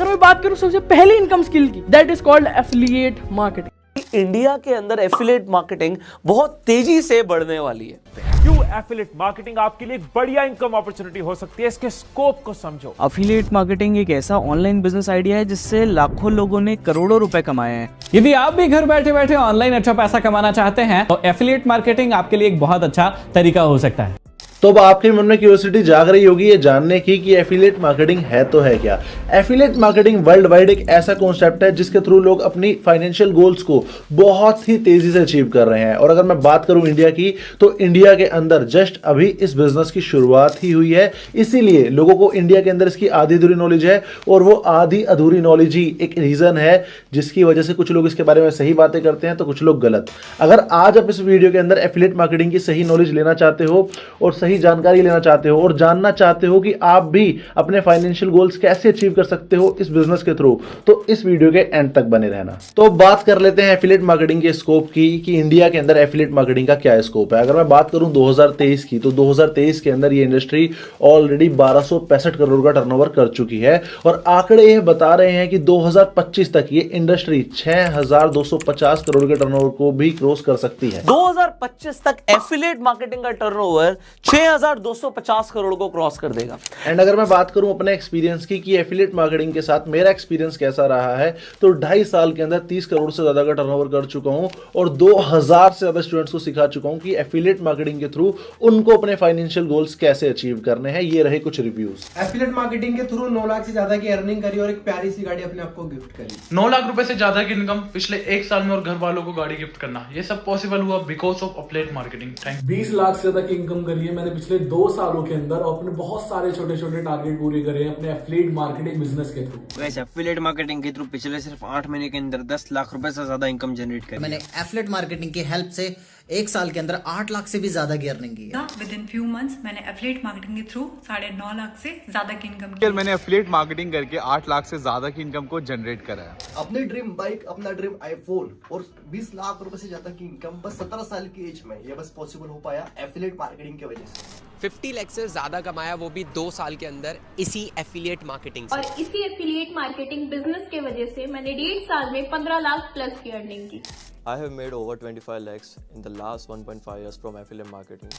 अगर मैं बात करूं सबसे पहली इनकम स्किल की, that is called affiliate marketing. India के अंदर एफिलिएट मार्केटिंग बहुत तेजी से बढ़ने वाली है। क्यों एफिलिएट मार्केटिंग आपके लिए एक बढ़िया इनकम अपॉर्चुनिटी हो सकती है, इसके स्कोप को समझो। एफिलिएट मार्केटिंग एक ऐसा ऑनलाइन बिजनेस आइडिया है जिससे लाखों लोगों ने करोड़ों रुपए कमाए हैं। यदि आप भी घर बैठे बैठे ऑनलाइन अच्छा पैसा कमाना चाहते हैं तो एफिलिएट मार्केटिंग आपके लिए एक बहुत अच्छा तरीका हो सकता है। तो अब आपके मन में क्यूरियोसिटी जाग रही होगी ये जानने की कि एफिलिएट मार्केटिंग है तो है क्या। एफिलिएट मार्केटिंग वर्ल्ड वाइड एक ऐसा कॉन्सेप्ट है जिसके थ्रू लोग अपनी फाइनेंशियल गोल्स को बहुत ही तेजी से अचीव कर रहे हैं। और अगर मैं बात करूं इंडिया की, तो इंडिया के अंदर जस्ट अभी इस बिजनेस की शुरुआत ही हुई है। इसीलिए लोगों को इंडिया के अंदर इसकी आधी अधूरी नॉलेज है, और वो आधी अधूरी नॉलेज ही एक रीजन है जिसकी वजह से कुछ लोग इसके बारे में सही बातें करते हैं तो कुछ लोग गलत। अगर आज आप इस वीडियो के अंदर एफिलिएट मार्केटिंग की सही नॉलेज लेना चाहते हो और सही जानकारी लेना चाहते हो और जानना चाहते हो कि आप भी अपने फाइनेंशियल गोल्स कैसे अचीव कर सकते हो इस बिजनेस के थ्रू, तो इस वीडियो के एंड तक बने रहना। तो बात कर लेते हैं एफिलिएट मार्केटिंग के स्कोप की कि इंडिया के अंदर एफिलिएट मार्केटिंग का क्या स्कोप है। अगर मैं बात करूं 2023 की, तो 2023 के अंदर ये इंडस्ट्री ऑलरेडी 1265 करोड़ का टर्नओवर कर चुकी है, और आंकड़े ये बता रहे हैं कि 2025 तक ये इंडस्ट्री 6250 करोड़ के टर्नओवर को भी क्रॉस कर सकती है। 2025 तक एफिलिएट मार्केटिंग का टर्नओवर 6250 करोड़ को क्रॉस कर देगा। एंड अगर मैं बात करूं अपने एक्सपीरियंस की कि एफिलिएट मार्केटिंग के साथ मेरा एक्सपीरियंस कैसा रहा है, तो 2.5 साल के अंदर 30 करोड़ से ज्यादा का टर्नओवर कर चुका हूं और 2000 से ज्यादा स्टूडेंट्स को सिखा चुका हूं कि एफिलिएट मार्केटिंग के थ्रू उनको अपने फाइनेंशियल गोल्स कैसे अचीव करने हैं। ये रहे कुछ रिव्यूज। एफिलिएट मार्केटिंग के थ्रू 9 लाख से ज्यादा की अर्निंग करी और एक प्यारी सी गाड़ी अपने आपको गिफ्ट करी। 9 लाख रुपए से ज्यादा की इनकम पिछले 1 साल में और घर वालों को गाड़ी गिफ्ट करना, ये सब पॉसिबल हुआ because of affiliate marketing. 20 lakh से ज्यादा की इनकम करी है मैंने पिछले 2 सालों के अंदर, और अपने बहुत सारे छोटे छोटे टारगेट पूरे करे हैं अपने एफिलिएट मार्केटिंग बिजनेस के थ्रू। वैसे एफिलिएट मार्केटिंग के थ्रू पिछले सिर्फ 8 महीने के अंदर 10 लाख रुपए से ज्यादा इनकम जनरेट करी। मैंने एफिलिएट मार्केटिंग की हेल्प से 1 साल के अंदर 8 लाख से भी ज्यादा की अर्निंग की है। विद इन फ्यू मंथ्स मैंने एफिलिएट मार्केटिंग के थ्रू 9.5 लाख से ज्यादा की इनकम की। मैंने एफिलिएट मार्केटिंग करके 8 लाख से ज्यादा की इनकम को जनरेट करा है। अपनी ड्रीम बाइक, अपना ड्रीम आईफोन और 20 लाख रुपए से ज्यादा की इनकम बस 17 साल की एज में ये बस पॉसिबल हो पाया एफिलिएट मार्केटिंग की वजह से। 50 लाख से ज्यादा कमाया, वो भी 2 साल के अंदर इसी एफिलिएट मार्केटिंग से। और इसी एफिलिएट मार्केटिंग बिजनेस के वजह से मैंने 1.5 साल में 15 लाख प्लस की अर्निंग की। I have made over 25 lakhs in the last 1.5 years from affiliate marketing.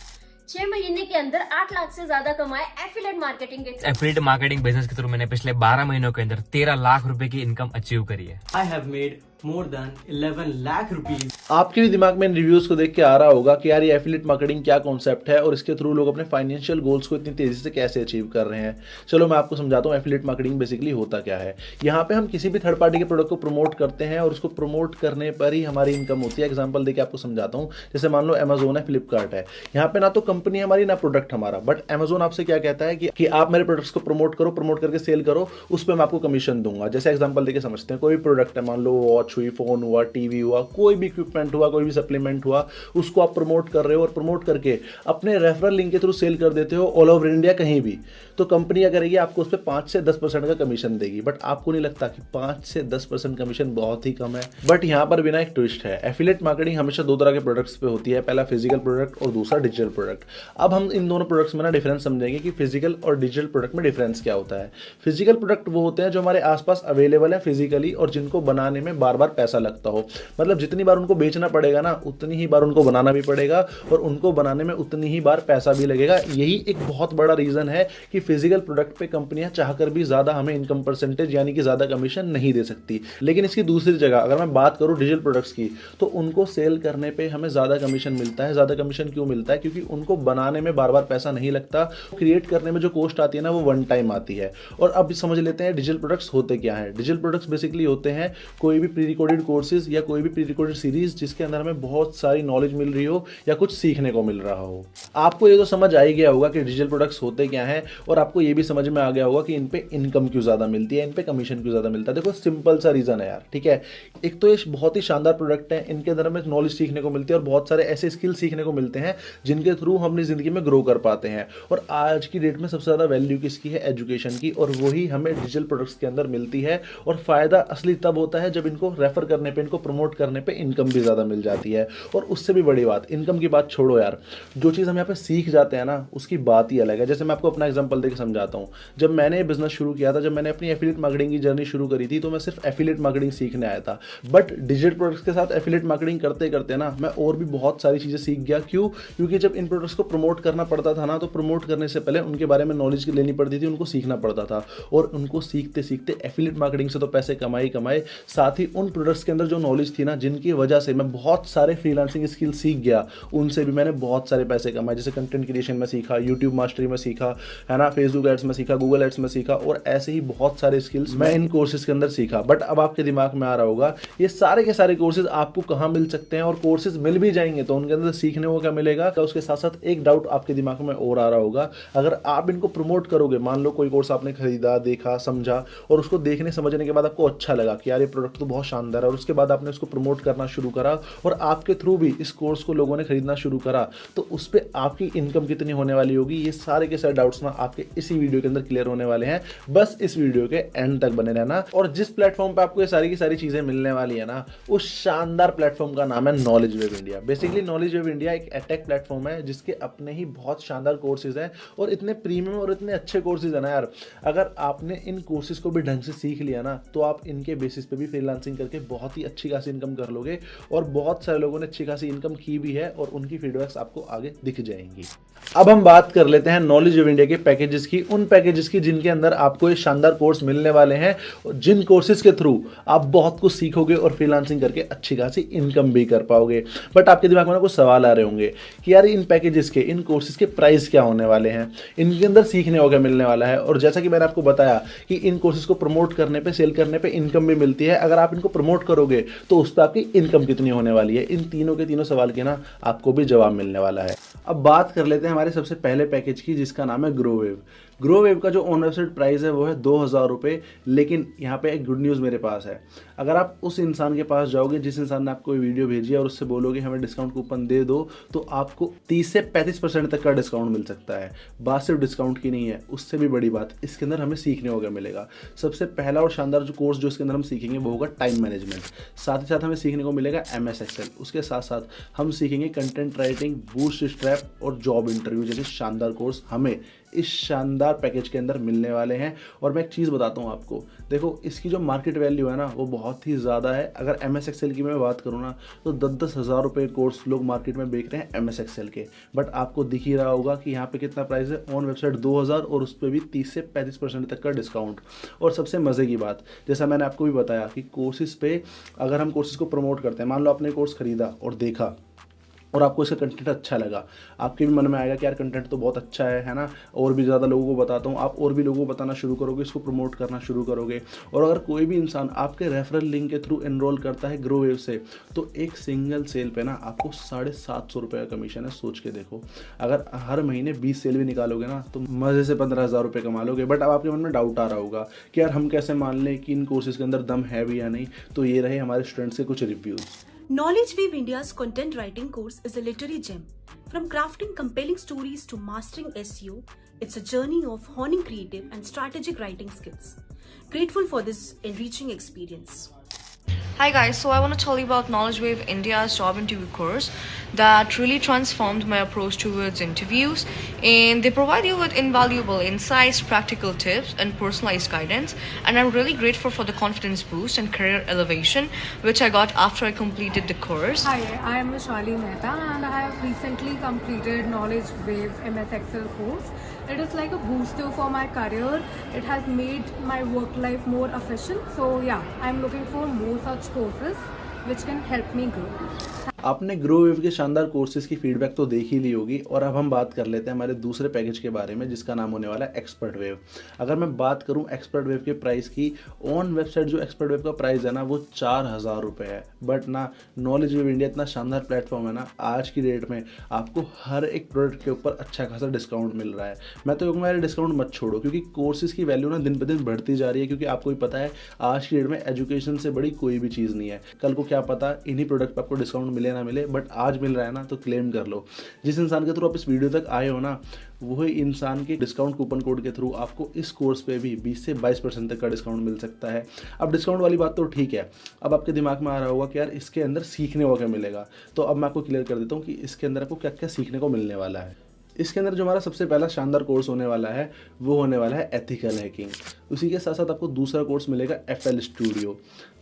6 महीने के अंदर 8 लाख से ज्यादा कमाए एफिलिएट मार्केटिंग के। एफिलिएट मार्केटिंग बिजनेस के थ्रू मैंने पिछले 12 महीनों के अंदर 13 लाख रुपए की इनकम अचीव करी है। I have made more than 11 lakh rupees. आपके भी दिमाग में इन रिव्यूज को देख के आ रहा होगा कि यार ये एफिलिएट मार्केटिंग क्या कॉन्सेप्ट है और इसके थ्रू लोग अपने फाइनेंशियल गोल्स को इतनी तेजी से कैसे अचीव कर रहे हैं। चलो मैं आपको समझाता हूँ एफिलिएट मार्केटिंग बेसिकली होता क्या है। यहाँ पे हम किसी भी थर्ड पार्टी के प्रोडक्ट को प्रमोट करते हैं और उसको प्रमोट करने पर ही हमारी इनकम होती है। एग्जाम्पल देके आपको समझाता हूँ। जैसे मान लो अमेजोन है, फ्लिपकार्ट है, यहाँ पे ना तो कंपनी हमारी ना प्रोडक्ट हमारा, बट अमेजोन आपसे क्या कहता है कि आप मेरे प्रोडक्ट्स को प्रमोट करो, प्रमोट करके सेल करो, उस पर मैं आपको कमीशन दूंगा। जैसे एग्जाम्पल देके समझते हैं, कोई भी प्रोडक्ट है, मान लो वॉच हुई, फोन हुआ, टीवी हुआ, कोई भी इक्विपमेंट हुआ, कोई भी सप्लीमेंट हुआ, उसको आप प्रमोट कर रहे हो और प्रमोट करके अपने रेफरल लिंक के थ्रू सेल कर देते हो ऑल ओवर इंडिया कहीं भी, तो कंपनी क्या करेगी, आपको उस पर 5 से 10% का कमीशन देगी। बट आपको नहीं लगता कि 5 से 10% कमीशन बहुत ही कम है? बट यहाँ पर बिना एक ट्विस्ट है। एफिलिएट मार्केटिंग हमेशा 2 तरह के प्रोडक्ट्स पे होती है, पहला फिजिकल प्रोडक्ट और दूसरा डिजिटल प्रोडक्ट। अब हम इन दोनों प्रोडक्ट्स में ना डिफरेंस समझेंगे कि फिजिकल और डिजिटल प्रोडक्ट में डिफरेंस क्या होता है। फिजिकल प्रोडक्ट वो होते हैं जो हमारे आसपास अवेलेबल है फिजिकली और जिनको बनाने में बार बार पैसा लगता हो, मतलब जितनी बार उनको बेचना पड़ेगा ना उतनी ही बार उनको बनाना भी पड़ेगा और उनको बनाने में उतनी ही बार पैसा भी लगेगा। यही एक बहुत बड़ा रीजन है कि फिजिकल प्रोडक्ट पे कंपनियां चाहकर भी ज्यादा हमें इनकम परसेंटेज यानी कि ज्यादा कमीशन नहीं दे सकती। लेकिन इसकी दूसरी जगह अगर मैं बात करूं डिजिटल प्रोडक्ट्स की, तो उनको सेल करने पे हमें ज्यादा कमीशन मिलता है। ज्यादा कमीशन क्यों मिलता है? क्योंकि उनको बनाने में बार बार पैसा नहीं लगता, क्रिएट करने में जो कॉस्ट आती है ना वो वन टाइम आती है। और अब समझ लेते हैं डिजिटल प्रोडक्ट्स होते क्या हैं। डिजिटल प्रोडक्ट्स बेसिकली होते हैं कोई भी प्री रिकॉर्डेड कोर्सेज या कोई भी प्री रिकॉर्डेड सीरीज जिसके अंदर हमें बहुत सारी नॉलेज मिल रही हो या कुछ सीखने को मिल रहा हो। आपको ये तो समझ आ ही गया होगा कि डिजिटल प्रोडक्ट्स होते क्या हैं, और आपको ये भी समझ में आ गया होगा कि इन पे इनकम क्यों ज्यादा मिलती है, इन पे कमीशन क्यों ज्यादा मिलता है। देखो सिंपल सा रीजन है यार, ठीक है। एक तो ये बहुत ही शानदार प्रोडक्ट है, इनके अंदर हमें नॉलेज सीखने को मिलती है और बहुत सारे ऐसे स्किल सीखने को मिलते हैं जिनके थ्रू हम अपनी जिंदगी में ग्रो कर पाते हैं। और आज की डेट में सबसे ज्यादा वैल्यू किसकी है? एजुकेशन की, और वही हमें डिजिटल प्रोडक्ट्स के अंदर मिलती है। और फायदा असली तब होता है जब इनको रेफर करने पे, इनको प्रमोट करने पे इनकम भी ज़्यादा मिल जाती है। और उससे भी बड़ी बात, इनकम की बात छोड़ो यार, जो चीज़ हम यहाँ पे सीख जाते हैं ना उसकी बात ही अलग है। जैसे मैं आपको अपना एग्जांपल देकर समझाता हूँ। जब मैंने ये बिजनेस शुरू किया था, जब मैंने अपनी एफिलिएट मार्केटिंग की जर्नी शुरू करी थी, तो मैं सिर्फ एफिलिएट मार्केटिंग सीखने आया था। बट डिजिटल प्रोडक्ट्स के साथ एफिलिएट मार्केटिंग करते करते ना मैं और भी बहुत सारी चीज़ें सीख गया। क्यों? क्योंकि जब इन प्रोडक्ट्स को प्रमोट करना पड़ता था ना, तो प्रमोट करने से पहले उनके बारे में नॉलेज लेनी पड़ती थी, उनको सीखना पड़ता था। और उनको सीखते सीखते एफिलिएट मार्केटिंग से तो पैसे कमाए, साथ ही उन प्रोडक्ट्स के अंदर जो नॉलेज थी ना, जिनकी वजह से मैं बहुत सारे फ्रीलांसिंग स्किल सीख गया, उनसे भी मैंने बहुत सारे पैसे कमाए। जैसे कंटेंट क्रिएशन में सीखा, यूट्यूब मास्टरी में सीखा, है ना, फेसबुक एड्स में सीखा, गूगल एड्स में सीखा, और ऐसे ही बहुत सारे स्किल्स मैं इन कोर्सेज के अंदर सीखा। बट अब आपके दिमाग में आ रहा होगा ये सारे के सारे कोर्सेज आपको कहाँ मिल सकते हैं, और कोर्सेज मिल भी जाएंगे तो उनके अंदर सीखने को क्या मिलेगा। तो उसके साथ साथ एक डाउट आपके दिमाग में और आ रहा होगा, अगर आप इनको प्रमोट करोगे, मान लो कोई कोर्स आपने खरीदा, देखा, समझा, और उसको देखने समझने के बाद आपको अच्छा लगा कि यार ये प्रोडक्ट तो बहुत शानदार है, और उसके बाद आपने उसको प्रमोट करना शुरू करा और आपके थ्रू भी इस कोर्स को लोगों ने खरीदना शुरू करा, तो उस पर आपकी इनकम कितनी होने वाली होगी, ये सारे के सारे डाउट्स ना आपके इसी वीडियो के अंदर क्लियर होने वाले हैं। बस इस वीडियो के एंड तक बने रहना। और जिस प्लेटफॉर्म पे आपको ये सारी की सारी चीजें मिलने वाली है ना, उस शानदार प्लेटफॉर्म का नाम है knowledge wave India. Basically knowledge wave India एक एटेक प्लेटफॉर्म है जिसके अपने ही बहुत शानदार कोर्सेज हैं, और इतने प्रीमियम और इतने अच्छे कोर्सेज है ना यार, अगर आपने इन कोर्सेज को भी ढंग से सीख लिया ना, तो आप इनके बेसिस पे भी फ्रीलांसिंग करके बहुत ही अच्छी खासी इनकम कर लोगे। और बहुत सारे लोगों ने अच्छी खासी इनकम की भी है, और उनकी फीडबैक्स आपको आगे दिख जाएंगी। अब हम बात कर लेते हैं नॉलेज वेव इंडिया के पैकेजेस की, उन पैकेजेस की जिनके अंदर आपको ये शानदार कोर्स मिलने वाले हैं, जिन कोर्सेज के थ्रू आप बहुत कुछ सीखोगे और फ्रीलांसिंग करके अच्छी खासी इनकम भी कर पाओगे। बट आपके दिमाग में कुछ सवाल आ रहे होंगे कि यार इन पैकेजेस के, इन कोर्सेज के प्राइस क्या होने वाले हैं, इनके अंदर सीखने को क्या मिलने वाला है। और जैसा कि मैंने आपको बताया कि इन कोर्सेज को प्रमोट करने पे, सेल करने पे इनकम भी मिलती है, अगर आप इनको प्रमोट करोगे तो उस पर आपकी इनकम कितनी होने वाली है, इन तीनों के तीनों सवाल के ना आपको भी जवाब मिलने वाला है। अब बात कर लेते हैं हमारे सबसे पहले पैकेज की, जिसका नाम है ग्रोवेव। ग्रोवेव का जो ऑन वेबसाइट प्राइस है वो है 2000 रुपये। लेकिन यहाँ पे एक गुड न्यूज़ मेरे पास है, अगर आप उस इंसान के पास जाओगे जिस इंसान ने आपको ये वीडियो भेजी है और उससे बोलोगे हमें डिस्काउंट कूपन दे दो, तो आपको 30 से 35% तक का डिस्काउंट मिल सकता है। बात सिर्फ डिस्काउंट की नहीं है, उससे भी बड़ी बात इसके अंदर हमें सीखने को क्या मिलेगा। सबसे पहला और शानदार जो कोर्स जो इसके अंदर हम सीखेंगे वो होगा टाइम मैनेजमेंट। साथ ही साथ हमें सीखने को मिलेगा MS Excel। उसके साथ साथ हम सीखेंगे कंटेंट राइटिंग, बूटस्ट्रैप और जॉब इंटरव्यू जैसे शानदार कोर्स हमें इस शानदार पैकेज के अंदर मिलने वाले हैं। और मैं एक चीज़ बताता हूँ आपको, देखो इसकी जो मार्केट वैल्यू है ना वो बहुत ही ज़्यादा है। अगर MS Excel की मैं बात करूँ ना, तो 10-10 हज़ार रुपये कोर्स लोग मार्केट में बेच रहे हैं MS Excel के। बट आपको दिख ही रहा होगा कि यहाँ पे कितना प्राइस है, ऑन वेबसाइट 2000, और उस पर भी 30 से 35% तक का डिस्काउंट। और सबसे मज़े की बात, जैसा मैंने आपको भी बताया कि कोर्सेज़ पे अगर हम कोर्सेज़ को प्रमोट करते हैं, मान लो आपने कोर्स खरीदा और देखा और आपको इसका कंटेंट अच्छा लगा, आपके भी मन में आएगा कि यार कंटेंट तो बहुत अच्छा है ना, और भी ज़्यादा लोगों को बताता हूँ। आप और भी लोगों को बताना शुरू करोगे, इसको प्रमोट करना शुरू करोगे। और अगर कोई भी इंसान आपके रेफरल लिंक के थ्रू एनरोल करता है ग्रोवेव से, तो एक सिंगल सेल पे ना आपको 750 रुपये का कमीशन है। सोच के देखो, अगर हर महीने 20 सेल भी निकालोगे ना तो मज़े से 15,000 रुपये कमा लोगे। बट अब आपके मन में डाउट आ रहा होगा कि यार हम कैसे मान लें कि इन कोर्सेज़ के अंदर दम है भी या नहीं। तो ये रहे हमारे स्टूडेंट्स के कुछ reviews. Knowledge Weave India's content writing course is a literary gem. From crafting compelling stories to mastering SEO, it's a journey of honing creative and strategic writing skills. Grateful for this enriching experience. Hi guys, so I want to tell you about Knowledge Wave India's job interview course that really transformed my approach towards interviews, and they provide you with invaluable insights, practical tips and personalized guidance, and I'm really grateful for the confidence boost and career elevation which I got after I completed the course. Hi, I am Vishali Mehta and I have recently completed Knowledge Wave MS Excel course. It is like a booster for my career. It has made my work life more efficient. So yeah, I'm looking for more such courses which can help me grow. आपने ग्रोवेव के शानदार courses की feedback तो देख ही ली होगी। और अब हम बात कर लेते हैं हमारे दूसरे पैकेज के बारे में, जिसका नाम होने वाला है एक्सपर्ट वेव। अगर मैं बात करूं एक्सपर्ट वेव के प्राइस की, ऑन वेबसाइट जो एक्सपर्ट वेव का प्राइस है ना वो 4000 रुपये है। बट ना नॉलेज वेव इंडिया इतना शानदार प्लेटफॉर्म है ना, आज की डेट में आपको हर एक प्रोडक्ट के ऊपर अच्छा खासा डिस्काउंट मिल रहा है। मैं तो कहूँगा यार डिस्काउंट मत छोड़ो, क्योंकि कोर्सेज़ की वैल्यू ना दिन ब दिन बढ़ती जा रही है। क्योंकि आपको भी पता है आज की डेट में एजुकेशन से बड़ी कोई भी चीज़ नहीं है। कल को क्या पता इन्हीं प्रोडक्ट पर आपको डिस्काउंट मिले मिले ना मिले, बट आज मिल रहा है ना तो क्लेम कर लो। जिस इंसान के थ्रू आप इस वीडियो तक आए हो ना, वही इंसान के डिस्काउंट कूपन कोड के थ्रू आपको इस कोर्स पे भी 20 से 22% तक का डिस्काउंट मिल सकता है। अब डिस्काउंट वाली बात तो ठीक है, अब आपके दिमाग में आ रहा होगा कि यार इसके अंदर सीखने को क्या मिलेगा। तो अब मैं आपको क्लियर कर देता हूँ कि इसके अंदर आपको क्या क्या सीखने को मिलने वाला है। इसके अंदर जो हमारा सबसे पहला शानदार कोर्स होने वाला है वो होने वाला है एथिकल हैकिंग। उसी के साथ साथ आपको दूसरा कोर्स मिलेगा FL स्टूडियो।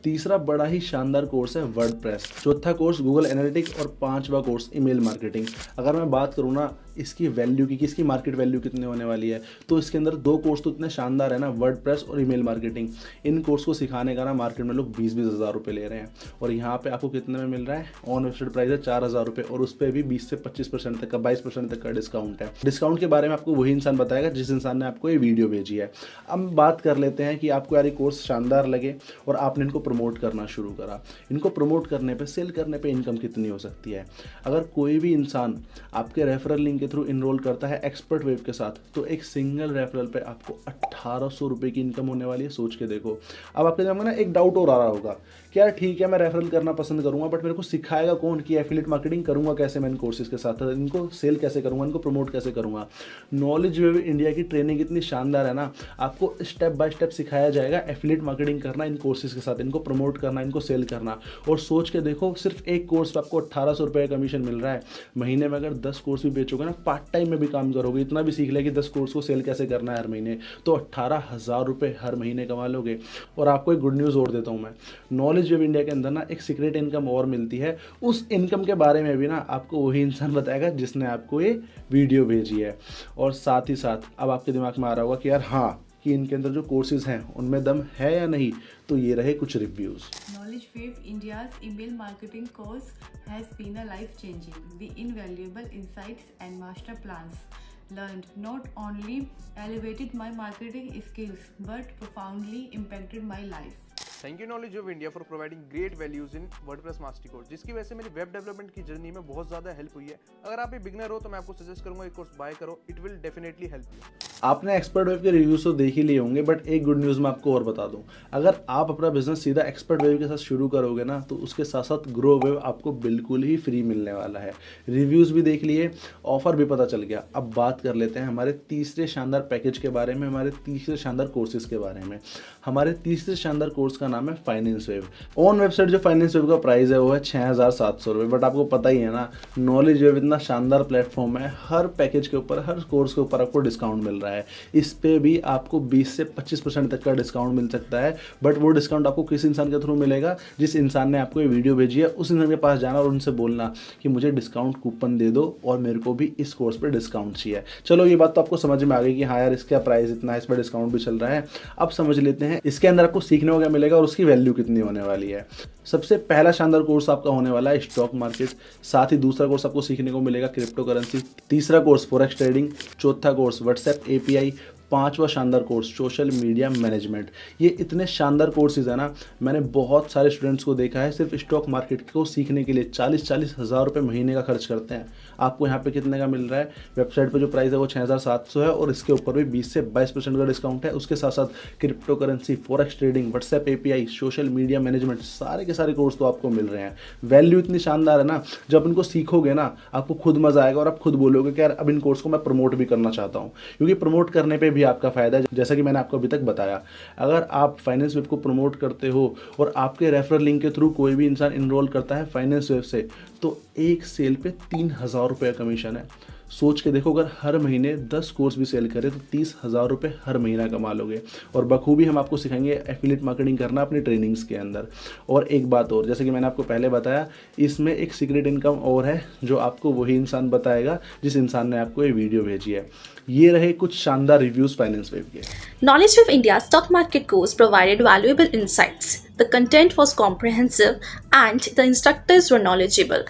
तीसरा बड़ा ही शानदार कोर्स है वर्डप्रेस। चौथा कोर्स गूगल एनालिटिक्स और पांचवा कोर्स ईमेल मार्केटिंग। अगर मैं बात करूँ ना इसकी वैल्यू की, इसकी मार्केट वैल्यू कितनी होने वाली है, तो इसके अंदर 2 कोर्स तो इतने शानदार है ना, वर्डप्रेस और ईमेल मार्केटिंग। इन कोर्स को सिखाने का ना मार्केट में लोग 20-20 हज़ार रुपये ले रहे हैं, और यहाँ पे आपको कितने में मिल रहा है, ऑन वेबसाइट प्राइस है 4,000 रुपये, और उस पर भी 20 से 25% तक का 22% तक का डिस्काउंट है। डिस्काउंट के बारे में आपको वही इंसान बताएगा जिस इंसान ने आपको ये वीडियो भेजी है। अब बात कर लेते हैं कि आपको यार ये कोर्स शानदार लगे और आपने इनको प्रमोट करना शुरू करा। इनको प्रमोट करने पे, सेल करने पे इनकम कितनी हो सकती है। अगर कोई भी इंसान आपके रेफरल लिंक के थ्रू इनरोल करता है एक्सपर्ट वेव के साथ, तो एक सिंगल रेफरल पे आपको 1800 रुपये की इनकम होने वाली है। सोच के देखो। अब आपके दिमाग में ना एक डाउट और आ रहा होगा कि यार ठीक है मैं रेफरल करना पसंद करूंगा, बट मेरे को सिखाएगा कौन कि एफिलिएट मार्केटिंग करूंगा कैसे, मैं इन कोर्सेज के साथ इनको सेल कैसे करूंगा, इनको प्रमोट कैसे करूंगा। नॉलेज वेव इंडिया की ट्रेनिंग इतनी शानदार है ना, आपको स्टेप बाय स्टेप सिखाया जाएगा एफिलिएट मार्केटिंग करना इन कोर्सेज के साथ, इनको प्रमोट करना, इनको सेल करना। और सोच के देखो, सिर्फ एक कोर्स पर आपको 1800 रुपये का कमीशन मिल रहा है। महीने में अगर 10 कोर्स भी बेचोगे ना, पार्ट टाइम में भी काम करोगे, इतना भी सीख ले कि 10 कोर्स को सेल कैसे करना है हर महीने, तो 18,000 रुपये हर महीने कमा लोगे। और आपको एक गुड न्यूज़ और देता हूँ मैं, नॉलेज वेव इंडिया के अंदर ना एक सीक्रेट इनकम और मिलती है। उस इनकम के बारे में भी ना आपको वही इंसान बताएगा जिसने आपको ये वीडियो भेजी है। और साथ ही साथ अब आपके दिमाग में आ रहा होगा कि यार हाँ, कि इनके अंदर जो कोर्सेज हैं उनमें दम है या नहीं, तो ये रहे कुछ reviews. Knowledge Wave India's email marketing course has been a life-changing. The invaluable insights and master plans learned not only elevated my marketing skills but profoundly impacted my life. Thank you knowledge of India for providing great values in WordPress mastery course, जिसकी वजह से मेरी web development की journey में बहुत ज़्यादा help हुई है। अगर आप एक बिगनर हो तो मैं आपको सजेस्ट करूंगा ये कोर्स बाय करो, it will definitely help you. आपने एक्सपर्ट वेव के रिव्यूज तो देख ही लिए होंगे, बट एक गुड न्यूज़ मैं आपको और बता दूं, अगर आप अपना बिजनेस सीधा एक्सपर्ट वेव के साथ शुरू करोगे ना, तो उसके साथ साथ ग्रो वेव आपको बिल्कुल ही फ्री मिलने वाला है। रिव्यूज़ भी देख लिए, ऑफर भी पता चल गया। अब बात कर लेते हैं हमारे तीसरे शानदार पैकेज के बारे में, हमारे तीसरे शानदार कोर्सेज के बारे में। हमारे तीसरे शानदार कोर्स का नाम है फाइनेंस वेव। ऑन वेबसाइट जो फाइनेंस वेव का प्राइस है वो है 6,700 रुपये, बट आपको पता ही है ना, नॉलेज वेव इतना शानदार प्लेटफॉर्म है, हर पैकेज के ऊपर, हर कोर्स के ऊपर आपको डिस्काउंट मिल रहा है। इस पे भी आपको 20 से 25% तक का डिस्काउंट मिल सकता है, बट वो डिस्काउंट आपको किस इंसान के थ्रू मिलेगा, जिस इंसान ने आपको ये वीडियो भेजी है उस इंसान के पास जाना और उनसे बोलना कि मुझे डिस्काउंट कूपन दे दो और मेरे को भी इस कोर्स पर डिस्काउंट चाहिए। चलो ये बात तो आपको समझ में आ गई कि हाँ यार इसका प्राइस इतना है, इस पर डिस्काउंट भी चल रहा है। अब समझ लेते हैं इसके अंदर आपको सीखने को क्या मिलेगा और उसकी वैल्यू कितनी होने वाली है। सबसे पहला शानदार कोर्स आपका होने वाला है स्टॉक मार्केट, साथ ही दूसरा कोर्स आपको सीखने को मिलेगा क्रिप्टो करेंसी, तीसरा कोर्स फॉरेक्स ट्रेडिंग, चौथा कोर्स व्हाट्सएप API, पांचवा शानदार कोर्स सोशल मीडिया मैनेजमेंट। ये इतने शानदार कोर्सेज है ना, मैंने बहुत सारे स्टूडेंट्स को देखा है सिर्फ स्टॉक मार्केट को सीखने के लिए 40-40 हज़ार रुपये महीने का खर्च करते हैं। आपको यहाँ पे कितने का मिल रहा है, वेबसाइट पे जो प्राइस है वो 6,700 है, और इसके ऊपर भी 20 से 22% का डिस्काउंट है। उसके साथ साथ crypto currency, forex trading, WhatsApp API, social media management, सारे के सारे कोर्स तो आपको मिल रहे हैं। वैल्यू इतनी शानदार है ना, जब इनको सीखोगे ना आपको खुद मजा आएगा और आप खुद बोलोगे कि यार अब इन कोर्स को मैं प्रमोट भी करना चाहता हूँ, क्योंकि प्रमोट करने पर भी आपका फायदा है। जैसा कि मैंने आपको अभी तक बताया, अगर आप फाइनेंस वेब को प्रमोट करते हो और आपके रेफरल लिंक के थ्रू कोई भी इंसान इनरोल करता है फाइनेंस वेब से, तो एक सेल पे 3,000 रुपये कमीशन है। सोच के देखो, अगर हर महीने 10 कोर्स भी सेल करें तो 30,000 रुपये हर महीना कमा लोगे। और बखूबी हम आपको सिखाएंगे एफिलिएट मार्केटिंग करना अपनी ट्रेनिंग्स के अंदर। और एक बात और, जैसे कि मैंने आपको पहले बताया, इसमें एक सीक्रेट इनकम और है जो आपको वही इंसान बताएगा जिस इंसान ने आपको ये वीडियो भेजी है। ये रहे कुछ शानदार रिव्यूज फाइनेंस वेब के। Knowledge Wave India's stock market course provided valuable insights. The content was comprehensive and the instructors were knowledgeable.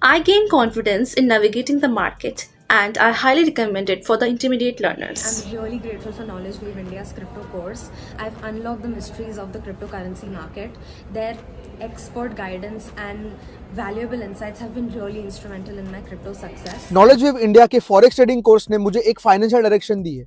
I gained confidence in navigating the market and I highly recommend it for the intermediate learners. I'm really grateful for Knowledge Wave India's crypto course. I've unlocked the mysteries of the cryptocurrency market. Their expert guidance and valuable insights have been really instrumental in my crypto success. Knowledge Wave India के forex trading course ने मुझे एक financial direction दी है।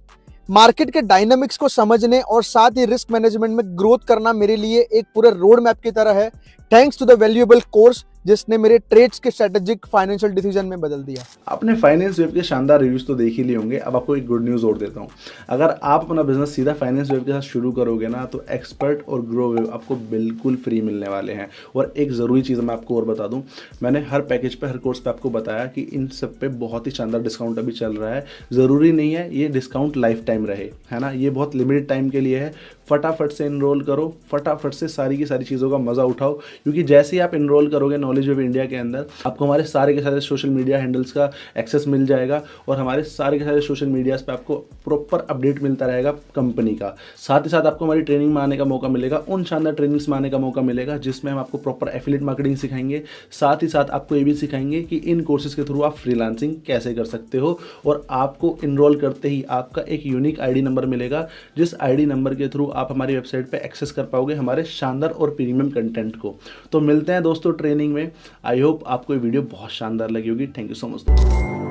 Market के dynamics को समझने और साथ ही रिस्क मैनेजमेंट में ग्रोथ करना मेरे लिए एक पूरे रोड मैप की तरह है। Thanks to the valuable course जिसने मेरे ट्रेड्स के स्ट्रेटेजिक फाइनेंशियल डिसीजन में बदल दिया। आपने फाइनेंस वेव के शानदार रिव्यूज तो देख ही लिए होंगे। अब आपको एक गुड न्यूज़ और देता हूँ। अगर आप अपना बिजनेस सीधा फाइनेंस वेव के साथ शुरू करोगे ना, तो एक्सपर्ट और ग्रो वेव आपको बिल्कुल फ्री मिलने वाले हैं। और एक ज़रूरी चीज़ मैं आपको और बता दूँ, मैंने हर पैकेज पे, हर कोर्स पे आपको बताया कि इन सब पे बहुत ही शानदार डिस्काउंट अभी चल रहा है। ज़रूरी नहीं है ये डिस्काउंट लाइफ टाइम रहे, है ना, ये बहुत लिमिटेड टाइम के लिए है। फटाफट से इनरोल करो, फटाफट से सारी की सारी चीज़ों का मज़ा उठाओ, क्योंकि जैसे ही आप इनरोल करोगे नॉलेज वेव इंडिया के अंदर, आपको हमारे सारे के सारे सोशल मीडिया हैंडल्स का एक्सेस मिल जाएगा और हमारे सारे के सारे सोशल मीडियाज़ पे आपको प्रॉपर अपडेट मिलता रहेगा कंपनी का। साथ ही साथ आपको हमारी ट्रेनिंग में आने का मौका मिलेगा, उन शानदार ट्रेनिंग्स में आने का मौका मिलेगा जिसमें हम आपको प्रॉपर एफिलिएट मार्केटिंग सिखाएंगे। साथ ही साथ आपको ये भी सिखाएंगे कि इन कोर्सेज के थ्रू आप फ्रीलांसिंग कैसे कर सकते हो। और आपको इनरोल करते ही आपका एक यूनिक आईडी नंबर मिलेगा, जिस आईडी नंबर के थ्रू आप हमारी वेबसाइट पे एक्सेस कर पाओगे हमारे शानदार और प्रीमियम कंटेंट को। तो मिलते हैं दोस्तों ट्रेनिंग में। आई होप आपको ये वीडियो बहुत शानदार लगी होगी। थैंक यू सो मच दोस्तों।